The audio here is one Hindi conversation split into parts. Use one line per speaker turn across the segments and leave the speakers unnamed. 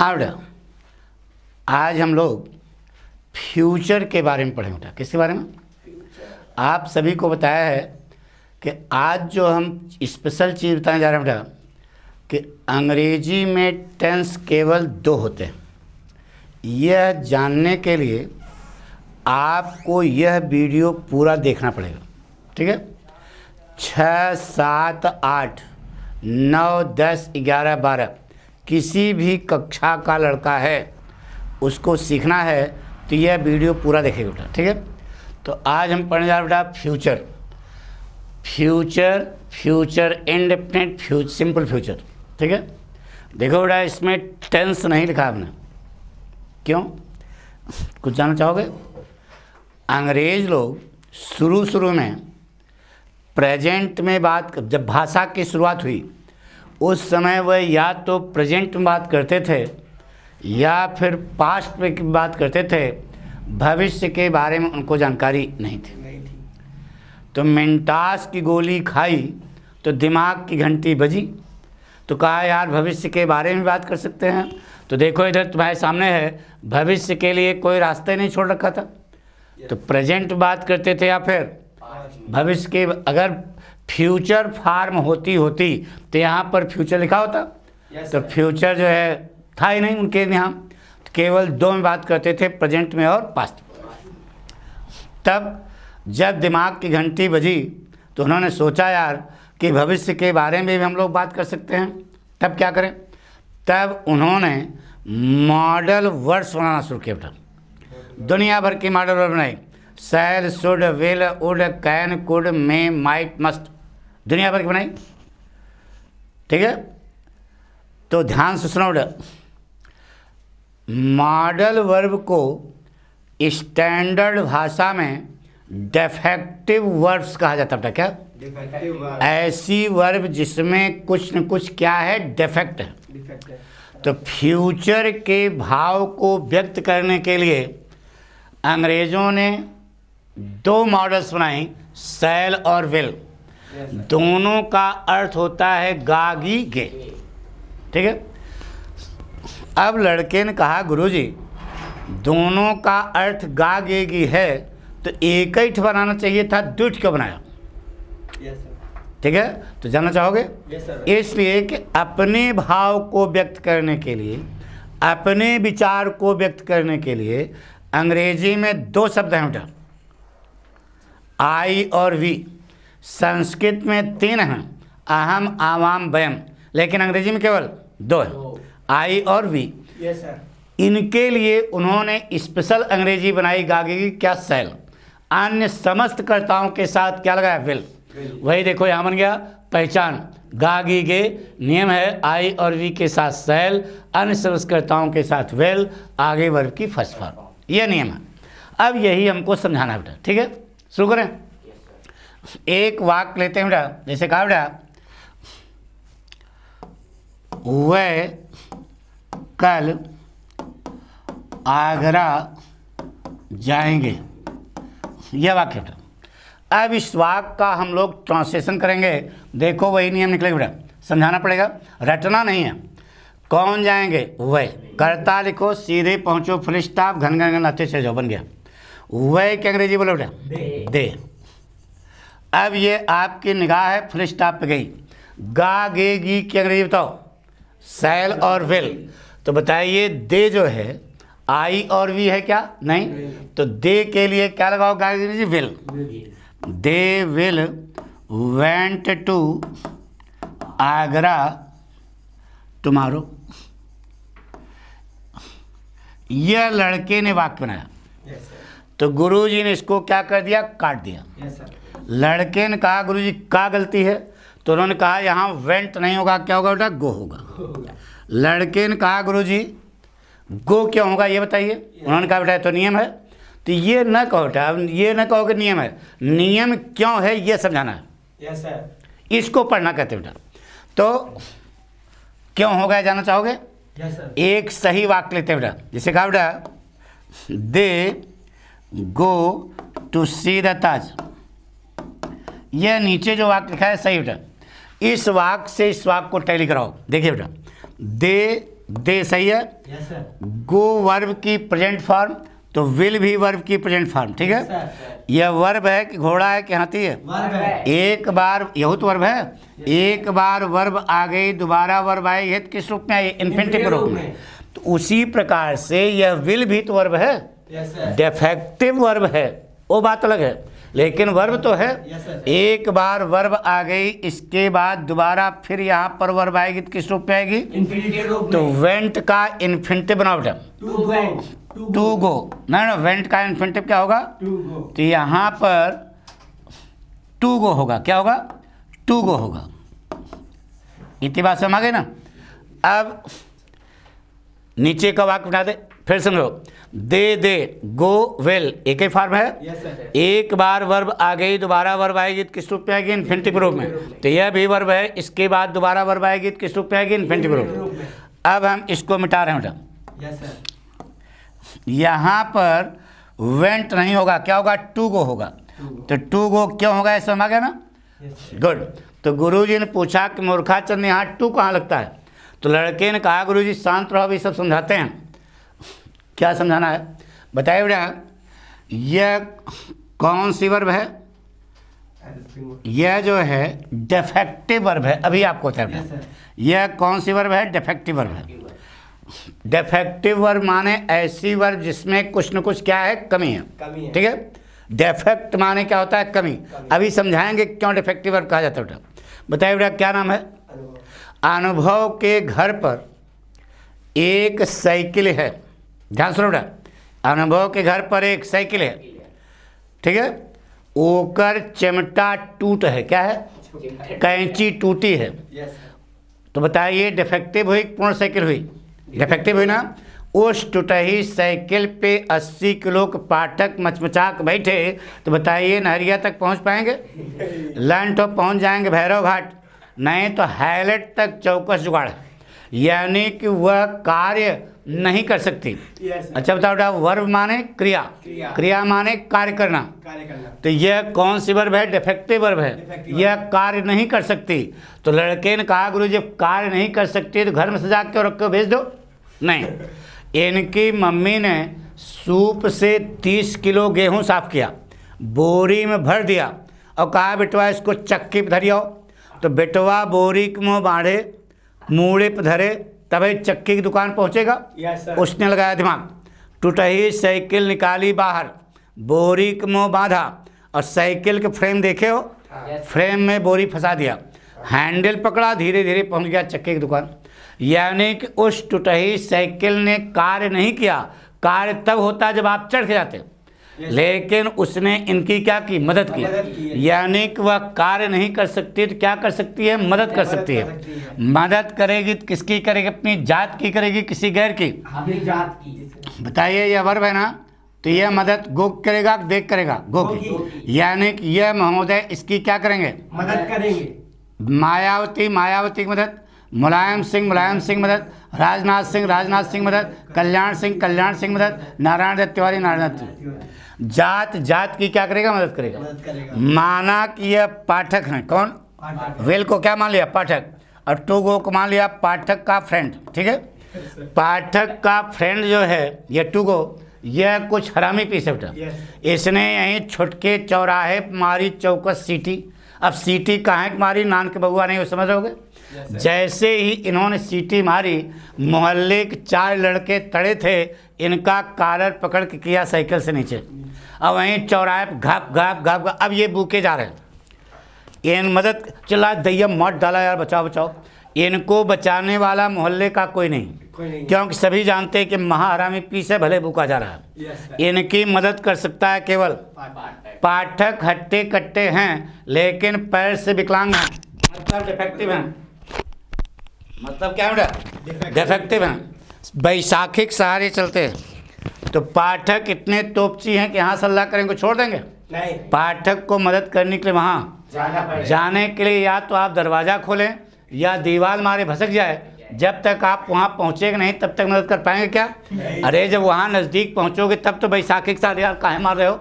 हाँ बेटा, आज हम लोग फ्यूचर के बारे में पढ़ेंगे बेटा। किसके बारे में? आप सभी को बताया है कि आज जो हम स्पेशल चीज़ बताने जा रहे हैं बेटा कि अंग्रेजी में टेंस केवल 2 होते हैं। यह जानने के लिए आपको यह वीडियो पूरा देखना पड़ेगा, ठीक है? 6, 7, 8, 9, 10, 11, 12 किसी भी कक्षा का लड़का है उसको सीखना है तो यह वीडियो पूरा देखेगा बेटा, ठीक है? तो आज हम पढ़ने जा रहे बेटा future. Future indefinite simple future, ठीक है? देखो बेटा, इसमें टेंस नहीं लिखा आपने। क्यों? कुछ जानना चाहोगे? अंग्रेज लोग शुरू में प्रेजेंट में जब भाषा की शुरुआत हुई उस समय वह या तो प्रेजेंट में बात करते थे या फिर पास्ट में की बात करते थे। भविष्य के बारे में उनको जानकारी नहीं थी। तो मेंटास की गोली खाई तो दिमाग की घंटी बजी, तो कहा यार भविष्य के बारे में बात कर सकते हैं। तो देखो इधर तुम्हारे सामने है, भविष्य के लिए कोई रास्ते नहीं छोड़ रखा था। तो प्रेजेंट बात करते थे या फिर भविष्य के। अगर फ्यूचर फार्म होती तो यहाँ पर फ्यूचर लिखा होता। तो फ्यूचर जो है था ही नहीं उनके यहाँ, तो केवल 2 में बात करते थे, प्रेजेंट में और पास्ट। तब जब दिमाग की घंटी बजी तो उन्होंने सोचा यार कि भविष्य के बारे में भी हम लोग बात कर सकते हैं। तब क्या करें? तब उन्होंने मॉडल वर्ड्स बनाना शुरू किया बेटा। दुनिया भर की मॉडल वर्ड बनाई। Shall, should, will, would, can, could, may, might, must, दुनिया भर की बनाई, ठीक है? तो ध्यान से सुनो बेटा, मॉडल वर्ब को स्टैंडर्ड भाषा में डिफेक्टिव वर्ब्स कहा जाता है। क्या? ऐसी वर्ब जिसमें कुछ न कुछ क्या है, डिफेक्ट है। तो फ्यूचर के भाव को व्यक्त करने के लिए अंग्रेजों ने 2 मॉडल्स बनाई, शैल और विल। दोनों का अर्थ होता है गागी गे, ठीक है? अब लड़के ने कहा गुरुजी दोनों का अर्थ गागेगी है तो एक ही बनाना चाहिए था, 2 क्यों बनाया? ठीक है? तो जानना चाहोगे? इसलिए कि अपने भाव को व्यक्त करने के लिए, अपने विचार को व्यक्त करने के लिए अंग्रेजी में 2 शब्द हैं बेटा, आई और वी। संस्कृत में 3 हैं, अहम, आवाम, वयम, लेकिन अंग्रेजी में केवल 2 हैं, आई और वी। इनके लिए उन्होंने स्पेशल अंग्रेजी बनाई गागेगी क्या, शैल। अन्य समस्त कर्ताओं के साथ क्या लगाया, विल। वही देखो यहाँ बन गया पहचान, गागी गे। नियम है आई और वी के साथ शैल, अन्य समस्त कर्ताओं के साथ विल, आगे वर्ब की फर्स्ट फॉर्म, यह नियम है। अब यही हमको समझाना है बेटा, ठीक है? शुरू करें। एक वाक्य लेते हैं बेटा, जैसे कहा बेटा वह कल आगरा जाएंगे, यह वाक्य बेटा। अब इस वाक्य का हम लोग ट्रांसलेशन करेंगे। देखो वही नियम निकलेगा बेटा, समझाना पड़ेगा, रटना नहीं है। कौन जाएंगे? वह। कर्ता लिखो, सीधे पहुंचो, फुल स्टॉप, घन घन घन अच्छे से जाओ, बन गया। वह क्या अंग्रेजी बोलो बेटा? दे। अब ये आपकी निगाह है फुल स्टॉप पे गई। गागेगी की अंग्रेजी बताओ, शैल और विल। तो बताइए दे जो है आई और वी है क्या? नहीं। तो दे के लिए क्या लगाओ गागेगी? Will. They will went to Agra tomorrow. यह लड़के ने वाक्य बनाया। तो गुरुजी ने इसको क्या कर दिया? काट दिया। लड़के ने कहा गुरुजी क्या गलती है? तो उन्होंने कहा यहाँ वेंट नहीं होगा, क्या होगा बेटा? गो होगा। लड़के ने कहा गुरुजी गो क्यों होगा ये बताइए। उन्होंने कहा बेटा तो नियम है। तो ये न कहो बेटा, ये न कहो कि नियम है, नियम क्यों है ये समझाना है।
Yes sir.
इसको पढ़ना कहते बेटा। तो क्यों होगा जानना चाहोगे?
Yes sir.
एक सही वाक्य लेते बेटा, जैसे कहा बेटा दे गो टू सी द ताज। यह नीचे जो वाक्य लिखा है सही बेटा। इस वाक्य से इस वाक्य को टैली कराओ। देखिए बेटा, दे दे सही है।
Yes sir.
गो वर्ब की प्रेजेंट फॉर्म, तो विल भी वर्ब की प्रेजेंट फॉर्म, ठीक है। यह वर्ब है कि घोड़ा है कि हाथी है?
वर्ब है।
एक बार, यही तो वर्ब है। एक बार वर्ब आ गई, दोबारा वर्ब आएगी, ये किस रूप में आई? इन्फिनिटिव रूप में। तो उसी प्रकार से यह विल भी तो वर्ब है,
यस सर।
डेफेक्टिव वर्ब है, वो बात अलग है, लेकिन वर्ब तो है।
Yes sir.
एक बार वर्ब आ गई, इसके बाद दोबारा फिर यहाँ पर वर्ब आएगी तो किस रूप में आएगी?
इन्फिनिटिव रूप में।
तो वेंट का इन्फिनिटिव बनावट है
टू गो।
टू गो, ना वेंट का इन्फिनिटिव क्या होगा?
To go.
तो यहाँ पर टू गो होगा, क्या होगा? टू गो होगा। इतनी बात समझ आ गई ना। अब नीचे का वाक्य बना दे, फिर समझो। दे गो वेल एक ही फॉर्म है।
Yes sir.
एक बार वर्ब आ गई, दोबारा वर्ब आएगी तो किस रूप में आएगी? इन्फिनिटिव रूप में। तो यह भी वर्ब है, इसके बाद दोबारा वर्ब आएगी तो किस रूप में आएगी? इन्फिनिटिव रूप में। अब हम इसको मिटा रहे हैं बेटा।
Yes sir.
यहाँ पर वेंट नहीं होगा, क्या होगा? टू गो होगा। तो टू गो क्यों होगा, ऐसा समझ आ गया ना? गुड। तो गुरुजी ने पूछा कि मूर्खाचंद यहाँ टू कहाँ लगता है? तो लड़के ने कहा गुरुजी शांत रहो, अभी सब समझाते हैं। क्या समझाना है बताइए बेटा। यह कौन सी वर्ब है? यह जो है डेफेक्टिव वर्ब है, अभी आपको बता बेटा। यह कौन सी वर्ब है? डेफेक्टिव वर्ब है। डेफेक्टिव वर्ब माने ऐसी वर्ब जिसमें कुछ न कुछ क्या है? कमी है, ठीक है। डेफेक्ट माने क्या होता है? कमी। अभी समझाएंगे क्यों डेफेक्टिव वर्ब कहा जाता है बेटा। बताइए बेटा क्या नाम है? अनुभव के घर पर एक साइकिल है। ध्यान सुनो बेटा, अनुभव के घर पर एक साइकिल है, ठीक है। ओकर चिमटा टूट है, क्या है? कैंची टूटी है। तो बताइए डिफेक्टिव हुई पूर्ण साइकिल हुई? डिफेक्टिव हुई ना। उस टूटही साइकिल पे 80 किलो के पाठक मचमचा के बैठे, तो बताइए नहरिया तक पहुंच पाएंगे? लंच तो पहुंच जाएंगे भैरव घाट, नहीं तो हैलेट तक चौकस जुगाड़, यानी कि वह कार्य नहीं कर सकती। अच्छा बताओ बेटा, वर्ब माने क्रिया, क्रिया माने कार्य करना। तो यह कौन सी वर्ब है? डिफेक्टिव वर्ब है। यह कार्य नहीं कर सकती। तो लड़के ने कहा गुरु जी कार्य नहीं कर सकती तो घर में सजा के रख के भेज दो। नहीं, इनकी मम्मी ने सूप से 30 किलो गेहूं साफ किया, बोरी में भर दिया और कहा बेटवा इसको चक्की पर धरियो। तो बेटवा बोरी के मुँह बाढ़े, मूड़े पर धरे, तभी चक्की की दुकान पहुंचेगा। उसने लगाया दिमाग, टूटही साइकिल निकाली बाहर, बोरी के मुँह बांधा और साइकिल के फ्रेम देखे हो, फ्रेम में बोरी फंसा दिया, हैंडल पकड़ा, धीरे धीरे पहुंच गया चक्की की दुकान। यानी कि उस टूटही साइकिल ने कार्य नहीं किया। कार्य तब होता जब आप चढ़ के जाते, लेकिन उसने इनकी क्या की? मदद की। यानी कि वह कार्य नहीं कर सकती तो क्या कर सकती है? मदद कर सकती है। मदद करेगी तो किसकी करेगी? अपनी जात की करेगी, किसी गैर की? अपनी जात की। बताइए यह वर्ब है ना, तो यह मदद गो करेगा, देख करेगा, गो की। यानी कि यह महोदय इसकी क्या करेंगे? मदद करेंगे। मायावती मायावती की मदद, मुलायम सिंह मदद, राजनाथ सिंह मदद, कल्याण सिंह मदद, नारायण दत्त तिवारी जात की क्या करेगा? मदद करेगा। माना कि यह पाठक हैं, कौन? वेल को क्या मान लिया? पाठक। और टू गो को मान लिया पाठक का फ्रेंड, ठीक है। पाठक का फ्रेंड जो है ये टू गो, यह कुछ हरामी पीस है बेटा। इसने यहीं छुटके चौराहे मारी चौकस सीटी। अब सीटी कहाँ की मारी? नान के बउआ नहीं, वो समझ रहोगे। जैसे ही इन्होंने सीटी मारी, मोहल्ले के 4 लड़के तड़े थे, इनका कॉलर पकड़ के किया साइकिल से नीचे, और वहीं चौराहे पर घाप घाप घाप घाप। अब ये बूके जा रहे हैं, इन मदद चला दैया मौत डाला यार, बचाओ बचाओ। इनको बचाने वाला मोहल्ले का कोई नहीं, क्योंकि सभी जानते हैं कि महाहरामी पीछे भले भूखा जा रहा है। इनकी मदद कर सकता है केवल पाठक। हट्टे कट्टे हैं लेकिन पैर से विकलांग हैं, मतलब डिफेक्टिव हैं। मतलब क्या है? डिफेक्टिव हैं, बैसाखी के सहारे चलते हैं। तो पाठक इतने तोपची हैं कि यहाँ सल्लाह करेंगे छोड़ देंगे नहीं। पाठक को मदद करने के लिए वहाँ जाने के लिए या तो आप दरवाज़ा खोलें या दीवार मारे भसक जाए। जब तक आप वहाँ पहुँचेंगे नहीं तब तक मदद कर पाएंगे क्या? अरे जब वहाँ नज़दीक पहुँचोगे तब तो बैसाखी के साथ यार काहे मार रहे हो,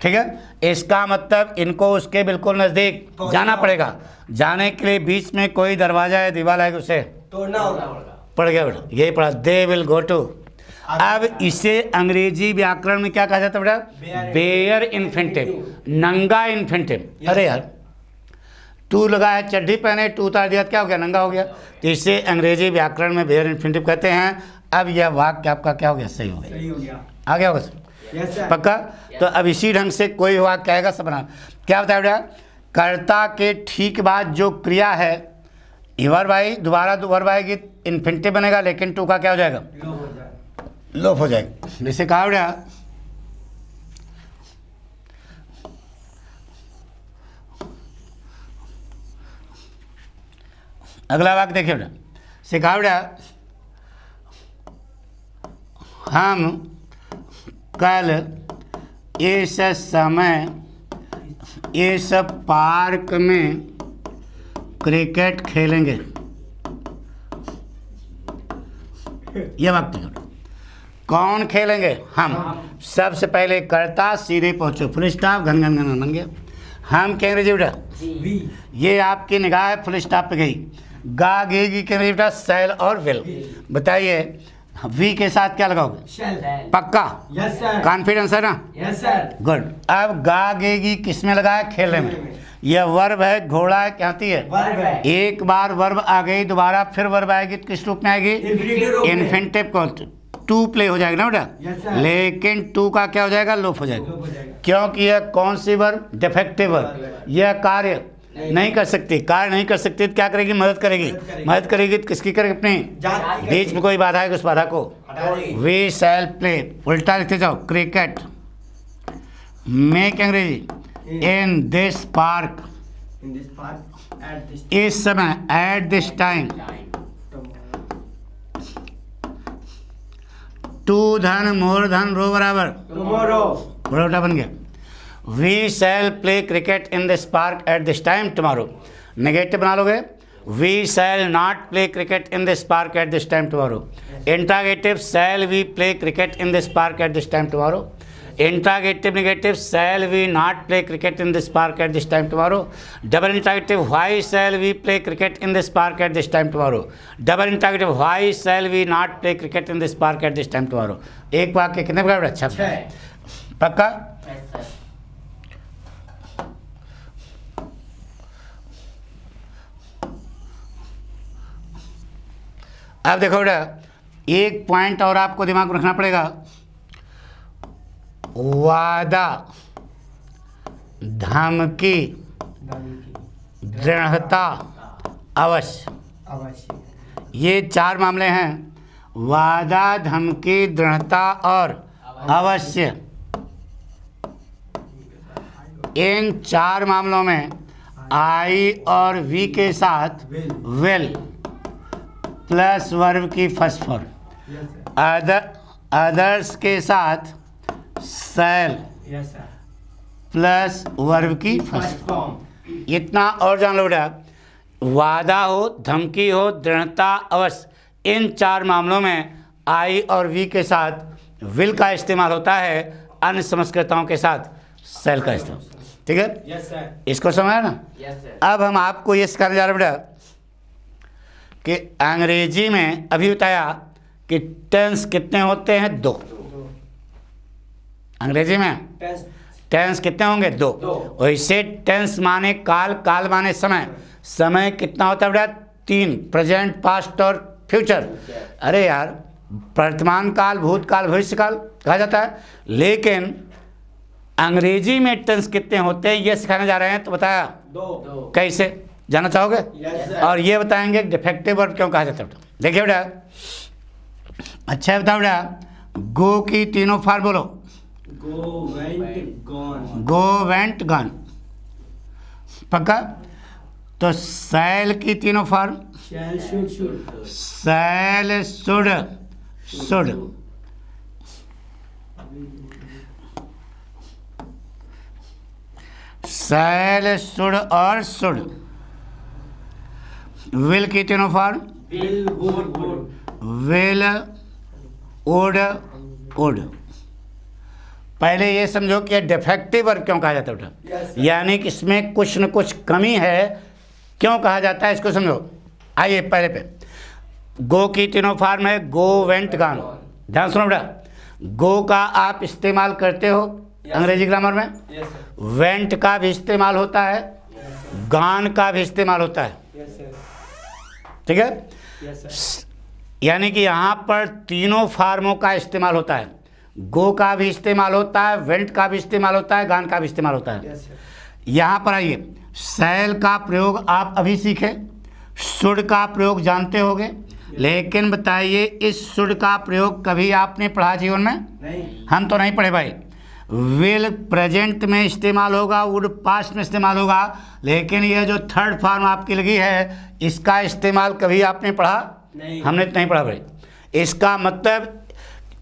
ठीक है। इसका मतलब इनको उसके बिल्कुल नज़दीक जाना पड़ेगा। जाने के लिए बीच में कोई दरवाज़ा या दीवार है उसे तोड़ना होगा। पढ़ गया बेटा, यही पढ़ा, दे विल गो टू। अब इसे अंग्रेजी व्याकरण में क्या कहा जाता है बेटा? बेयर इन्फिनिटिव, नंगा इन्फिनिटिव। अरे यार टू लगा है, चड्डी पहने, टू उतार दिया, क्या हो गया? नंगा हो गया। तो इसे अंग्रेजी व्याकरण में बेयर इन्फिनिटिव कहते हैं। अब यह वाक्य आपका क्या हो गया? सही हो गया, आ गया होगा पक्का। तो अब इसी ढंग से कोई वाक्य आएगा सब बना। क्या बताया बेटा? कर्ता के ठीक बाद जो क्रिया है, वर्ब आई, दोबारा वर्ब आएगी, इन्फिनिटिव बनेगा, लेकिन टू का क्या हो जाएगा? लोप हो जाएगा। जैसे कहा बेटा, अगला वाक्य देखिए बेटा, सिखा बेटा, हम कल इस समय इस पार्क में क्रिकेट खेलेंगे। यह वाक्य कौन खेलेंगे? हम। सबसे पहले कर्ता सीधे पहुंचो, फुल स्टॉप, घन घन घन बन गया। हम क्या अंग्रेजी बेटा? ये आपकी निगाह फुल स्टॉप पे गई। गा गेगी के अंग्रेजी बेटा शैल और विल। बताइए वी के साथ क्या लगाओगे? पक्का? Yes sir. कॉन्फिडेंस है ना? Yes sir. गुड। अब गा गेगी किस में लगा है? खेलने में। यह वर्ब है, घोड़ा है, क्या होती है? वर्ब है। एक बार वर्ब आ गई, दोबारा फिर वर्ब आएगी तो किस रूप में आएगी? इन्फिनिटिव को। टू प्ले हो जाएगा ना बेटा, लेकिन टू का क्या हो जाएगा? लोप हो जाएगा। क्योंकि यह कौन सी वर्ब? Defective verb. यह कार्य नहीं कर सकती, कार्य नहीं कर सकती तो क्या करेगी? मदद करेगी। मदद करेगी तो किसकी करेगी? अपनी। बीच में कोई बाधा है, उस बाधा को वी शैल प्ले। उल्टा लिखते जाओ, क्रिकेट मेक अंग्रेजी इन दिस पार्क, इस समय, एट दिस टाइम। टू धन मोर धन रो बराबर बड़ा बन गया। We shall play cricket in this park at this time tomorrow. Negative बना लोगे, We shall not play cricket in this park at this time tomorrow. Interrogative, shall we play cricket in this park at this time tomorrow? Interrogative negative, shall we not play cricket in this park at this time tomorrow? Double interrogative, why shall we play cricket in this park at this time tomorrow? Double interrogative, why shall we not play cricket in this park at this time tomorrow? एक वाक्य कितने प्रकार? अच्छा पक्का। अब देखो बेटा, एक पॉइंट और आपको दिमाग में रखना पड़ेगा। वादा, धमकी, दृढ़ता, अवश्य, ये चार मामले हैं। वादा, धमकी, दृढ़ता और अवश्य। इन चार मामलों में आई और वी के साथ विल प्लस वर्ब की फर्स्ट फॉर्म, अदर्स के साथ शैल प्लस वर्ब की फर्स्ट फॉर्म। इतना और जान लो बेटा, वादा हो, धमकी हो, दृढ़ता, अवश्य, इन चार मामलों में आई और वी के साथ विल का इस्तेमाल होता है, अन्य संस्कृतों के साथ शैल का इस्तेमाल। ठीक है? Yes sir. इसको समझा ना? Yes sir. अब हम आपको ये सिखाने जा रहे बेटा कि अंग्रेजी में अभी बताया कि टेंस कितने होते हैं? दो। अंग्रेजी में टेंस कितने होंगे? दो। वैसे टेंस माने काल, काल माने समय। समय कितना होता है बेटा? तीन, प्रेजेंट, पास्ट और फ्यूचर। अरे यार, वर्तमान काल, भूतकाल, भविष्यकाल कहा जाता है, लेकिन अंग्रेजी में टेंस कितने होते हैं ये सिखाने जा रहे हैं। तो बताया दो। कैसे जानना चाहोगे? और ये बताएंगे डिफेक्टिव वर्ब क्यों कहा जाता है। देखिए बेटा, अच्छा बताओ बेटा, गो की तीनों फॉर्म बोलो। Go, went, gone. Go, went, gone. पक्का? तो शैल की तीनों form, shall, should, shall, should, should. Shall, should और शुड। विल की तीनों form, will, would, will, would, would. पहले ये समझो कि डिफेक्टिव वर्ब क्यों कहा जाता है बेटा, यानी कि इसमें कुछ न कुछ कमी है, क्यों कहा जाता है इसको समझो। आइए पहले पे, गो की तीनों फॉर्म है, गो, वेंट, गान। ध्यान सुनो बेटा, गो का आप इस्तेमाल करते हो अंग्रेजी ग्रामर में, वेंट का भी इस्तेमाल होता है, गान का भी इस्तेमाल होता है, ठीक है। यानी कि यहाँ पर तीनों फार्मों का इस्तेमाल होता है, गो का भी इस्तेमाल होता है, वेंट का भी इस्तेमाल होता है, गान का भी इस्तेमाल होता है। यहाँ पर आइए, शैल का प्रयोग आप अभी सीखे, शुड का प्रयोग जानते होंगे, लेकिन बताइए इस शुड का प्रयोग कभी आपने पढ़ा जीवन में? नहीं, हम तो नहीं पढ़े भाई। विल प्रेजेंट में इस्तेमाल होगा, वुड पास्ट में इस्तेमाल होगा, लेकिन ये जो थर्ड फॉर्म आपकी लगी है इसका इस्तेमाल कभी आपने पढ़ा? नहीं, हमने तो नहीं पढ़ा भाई। इसका मतलब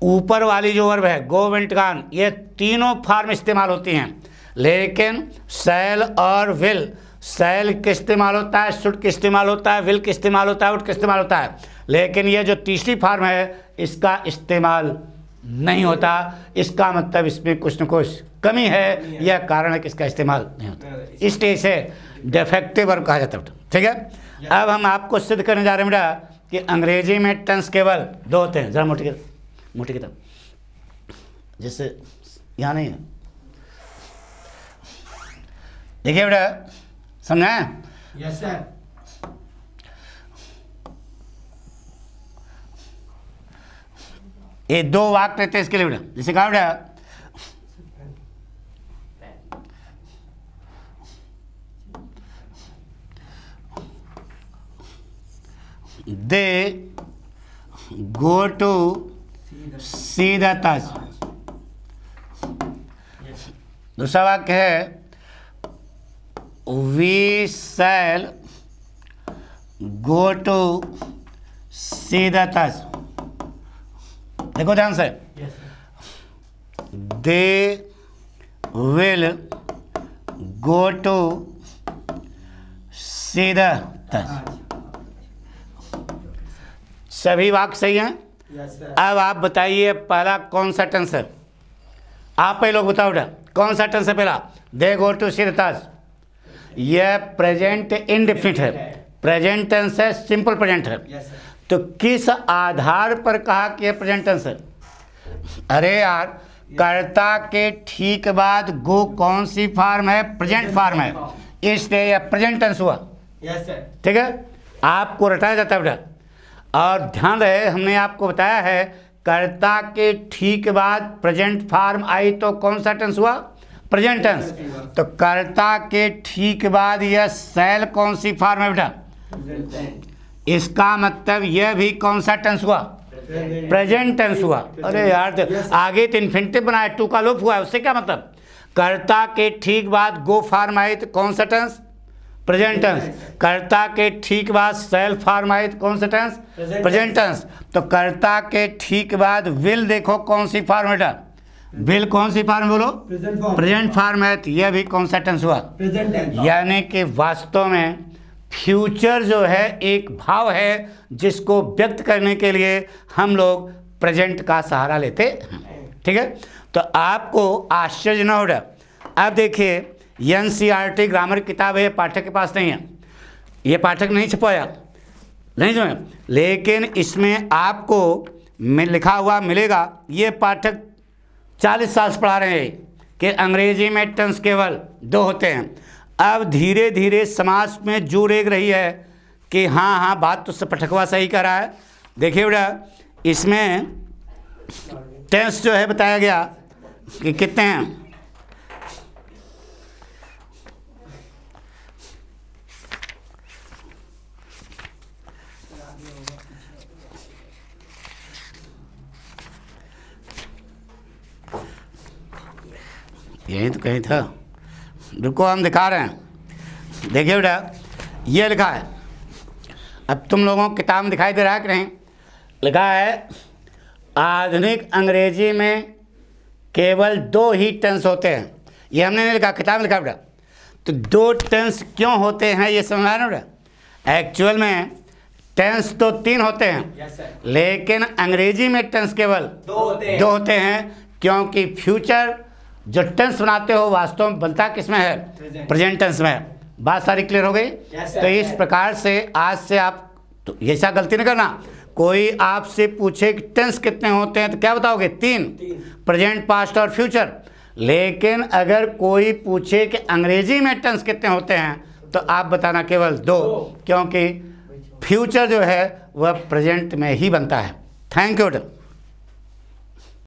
ऊपर वाली जो वर्ब है गो, वेंट, गान, ये तीनों फॉर्म इस्तेमाल होती हैं, लेकिन शैल और विल, शैल के इस्तेमाल होता है, शुड के इस्तेमाल होता है, विल के इस्तेमाल होता है, वुड के इस्तेमाल होता है, लेकिन ये जो तीसरी फॉर्म है इसका इस्तेमाल नहीं होता। इसका मतलब इसमें कुछ न कुछ कमी है, यह कारण है कि इसका इस्तेमाल नहीं होता। इस स्टेज से डिफेक्टिव वर्ब कहा जाता है, ठीक है। अब हम आपको सिद्ध करने जा रहे हैं बेटा कि अंग्रेजी में टेंस केवल दो होते हैं। जरा मोटी किताब जिससे यहाँ नहीं है, देखिए बेटा, समझा? Yes sir. ये दो वाक्य रहते हैं इसके लिए बेटा, जैसे कहा बेटा दे गो टू सी द ताज। दूसरा वाक्य है we shall go to see the Taj. देखो ध्यान से, they will go to see the Taj. सभी वाक्य सही हैं। अब आप बताइए पहला कौन सा टेंस है? आप ही लोग बताओ बेटा, कौन सा टेंस है पहला? दे गो टू सी द ताज। यह प्रेजेंट इंडेफिनिट है, प्रेजेंट टेंस है, सिंपल प्रेजेंट है। तो किस आधार पर कहा कि यह प्रेजेंट टेंस है? अरे यार, कर्ता के ठीक बाद गो कौन सी फॉर्म है? प्रेजेंट फॉर्म है, इसलिए यह प्रेजेंट टेंस हुआ। ठीक है, आपको रटाया जाता है बेटा। और ध्यान रहे, हमने आपको बताया है कर्ता के ठीक बाद प्रेजेंट फॉर्म आई तो कौन सा टेंस हुआ? Present tense. तो कर्ता के ठीक बाद यह शैल कौन सी फॉर्म है बेटा? इसका मतलब यह भी कौन सा टेंस हुआ? प्रेजेंट टेंस हुआ। अरे यार, आगे तो इन्फिनिटिव बनाया, टू का लोप हुआ है, उससे क्या मतलब? कर्ता के ठीक बाद गो फॉर्म आई तो कौन सा टेंस? Present tense. कर्ता के ठीक बाद शैल फॉर्म आई तो कौन सा टेंस? Present tense. तो कर्ता के ठीक बाद विल देखो कौन सी फॉर्म है बेटा? विल कौन सी फॉर्म बोलो? प्रेजेंट फॉर्म है, तो यह भी कौन सा टेंस हुआ? Present tense. यानी कि वास्तव में फ्यूचर जो है एक भाव है जिसको व्यक्त करने के लिए हम लोग प्रेजेंट का सहारा लेते हैं। ठीक है, तो आपको आश्चर्य न हो रहा। अब देखिए, NCERT ग्रामर किताब है, पाठक के पास नहीं है, ये पाठक नहीं छपाया, नहीं जो है, लेकिन इसमें आपको लिखा हुआ मिलेगा। ये पाठक 40 साल से पढ़ा रहे हैं कि अंग्रेजी में टेंस केवल दो होते हैं। अब धीरे धीरे समाज में जो रेग रही है कि हाँ हाँ बात तो पठकवा सही कर रहा है। देखिए बेटा, इसमें टेंस जो है बताया गया कि कितने हैं। यही तो कहीं था, रुको हम दिखा रहे हैं। देखिए बेटा, ये लिखा है, अब तुम लोगों को किताब में दिखाई दे रहा है कि नहीं? लिखा है आधुनिक अंग्रेजी में केवल दो ही टेंस होते हैं। ये हमने नहीं लिखा, किताब में लिखा बेटा। तो दो टेंस क्यों होते हैं ये समझ ना बेटा? एक्चुअल में टेंस तो 3 होते हैं, लेकिन अंग्रेजी में टेंस केवल दो होते हैं, क्योंकि फ्यूचर जो टेंस बनाते हो वास्तव में बनता किसमें है? प्रेजेंट टेंस में है। बात सारी क्लियर हो गई? तो इस प्रकार से आज से आप तो ऐसा गलती नहीं करना, कोई आपसे पूछे कि टेंस कितने होते हैं तो क्या बताओगे? 3, प्रेजेंट, पास्ट और फ्यूचर। लेकिन अगर कोई पूछे कि अंग्रेजी में टेंस कितने होते हैं तो आप बताना केवल 2, क्योंकि फ्यूचर जो है वह प्रेजेंट में ही बनता है। Thank you.